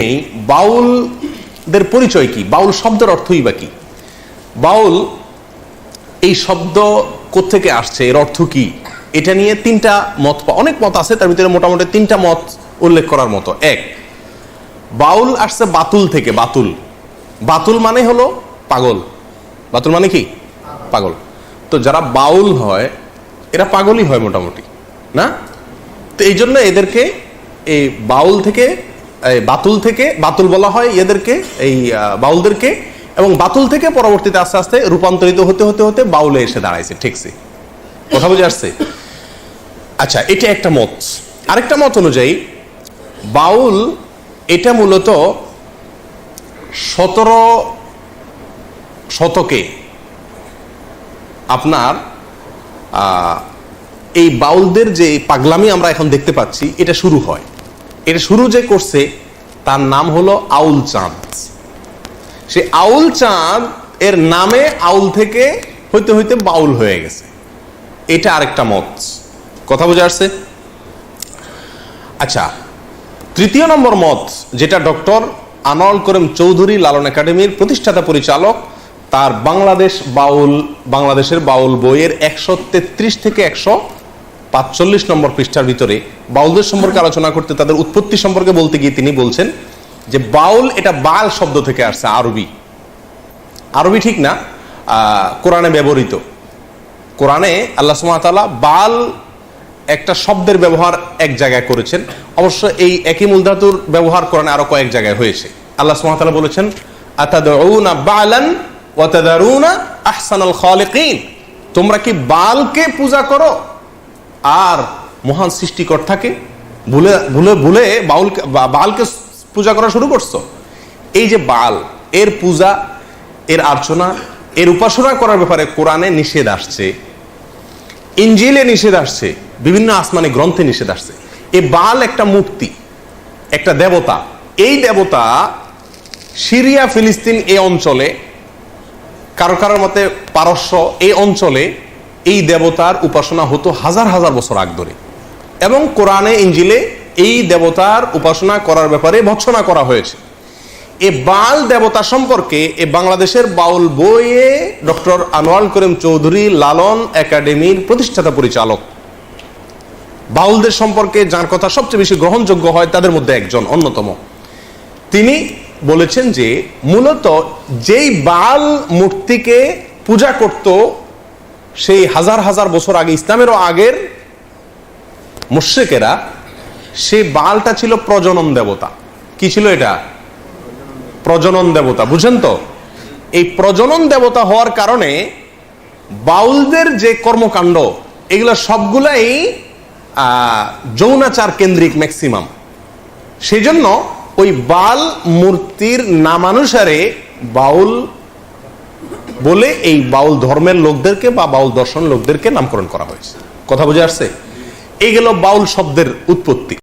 এই বাউলদের পরিচয় কি, বাউল শব্দের অর্থই বা কি, বাউল এই শব্দ কোত্থেকে আসছে, এর অর্থ কি, এটা নিয়ে তিনটা মত, অনেক মত আছে, তার ভিতরে মোটামুটি তিনটা মত উল্লেখ করার মতো। এক, বাউল আসছে বাতুল থেকে। বাতুল, বাতুল মানে হলো পাগল। বাতুল মানে কি? পাগল। তো যারা বাউল হয় এরা পাগলই হয় মোটামুটি, না? তো এই জন্য এদেরকে এই বাউল থেকে, বাতুল থেকে, বাতুল বলা হয় এদেরকে, এই বাউলদেরকে। এবং বাতুল থেকে পরবর্তীতে আস্তে আস্তে রূপান্তরিত হতে হতে হতে বাউলে এসে দাঁড়াইছে। ঠিকছে, কথা বুঝে আসছে? আচ্ছা, এটা একটা মত। আরেকটা মত অনুযায়ী বাউল এটা মূলত 17 শতকে আপনার এই বাউলদের যে পাগলামি আমরা এখন দেখতে পাচ্ছি এটা শুরু হয়। এটা শুরু যে করছে তার নাম হলো আউল চাঁদ। সে আউল চাঁদ এর নামে আউল থেকে হইতে হইতে বাউল হয়ে গেছে। এটা আরেকটা মত। কথা বুঝে আসছে? আচ্ছা, তৃতীয় নম্বর মত, যেটা ডক্টর আনোয়ার করিম চৌধুরী লালন একাডেমির প্রতিষ্ঠাতা পরিচালক, তার বাংলাদেশের বাউল বইয়ের 133 থেকে 145 নম্বর পৃষ্ঠার ভিতরে বাউলদের সম্পর্কে আলোচনা করতে, তাদের উৎপত্তি সম্পর্কে বলতে গিয়ে তিনি বলছেন যে বাউল এটা বাল শব্দ থেকে আসছে। আরবি ঠিক না, কোরআনে ব্যবহৃত। কোরআনে আল্লাহ সুবহানাহু ওয়া তাআলা বাল একটা শব্দের ব্যবহার এক জায়গায় করেছেন। অবশ্য এই একই মূল ধাতুর ব্যবহার কোরআনে আরো কয়েক জায়গায় হয়েছে। আল্লাহ সুবহানাহু ওয়া তাআলা বলেছেন, আতাদউনা বালান ওয়া তাদারুনা আহসানাল খালিকিন, তোমরা কি বালকে পূজা করো আর মহান সৃষ্টিকর্তাকে ভুলে ভুলে ভুলে বালকে পূজা করা শুরু করছো? এই যে বাল, এর পূজা, এর আর্চনা, এর উপাসনা করার ব্যাপারে কোরআনে নিষেধ আসছে, ইনজিলে নিষেধ আসছে, বিভিন্ন আসমানি গ্রন্থে নিষেধ আসছে। এই বাল একটা মূর্তি, একটা দেবতা। এই দেবতা সিরিয়া, ফিলিস্তিন এই অঞ্চলে, কারো কারোর মতে পারস্য এই অঞ্চলে এই দেবতার উপাসনা হতো হাজার হাজার বছর আগ ধরে। এবং কোরআনে ইনজিলে এই দেবতার উপাসনা করার ব্যাপারে ভৎসনা করা হয়েছে। এই বাল দেবতা সম্পর্কে এই বাংলাদেশের বাউল বইয়ে ডক্টর আনোয়ার করিম চৌধুরী লালন একাডেমির প্রতিষ্ঠাতা পরিচালক, বাউলদের সম্পর্কে যার কথা সবচেয়ে বেশি গ্রহণযোগ্য হয় তাদের মধ্যে একজন অন্যতম, তিনি বলেছেন যে মূলত যেই বাল মূর্তিকে পূজা করত সেই হাজার হাজার বছর আগে, ইসলামেরও আগের মুশরিকেরা, সেই বালটা ছিল প্রজনন দেবতা। কি ছিল এটা? প্রজনন দেবতা। বুঝেন তো? এই প্রজনন দেবতা হওয়ার কারণে বাউলদের যে কর্মকাণ্ড এগুলো সবগুলাই যৌনাচার কেন্দ্রিক ম্যাক্সিমাম। সেই জন্য ওই বাল মূর্তির নামানুসারে বাউল বলে এই বাউল ধর্মের লোকদেরকে বা বাউল দর্শন লোকদেরকে নামকরণ করা হয়েছে। কথা বুঝে আসছে? এই গেল বাউল শব্দের উৎপত্তি।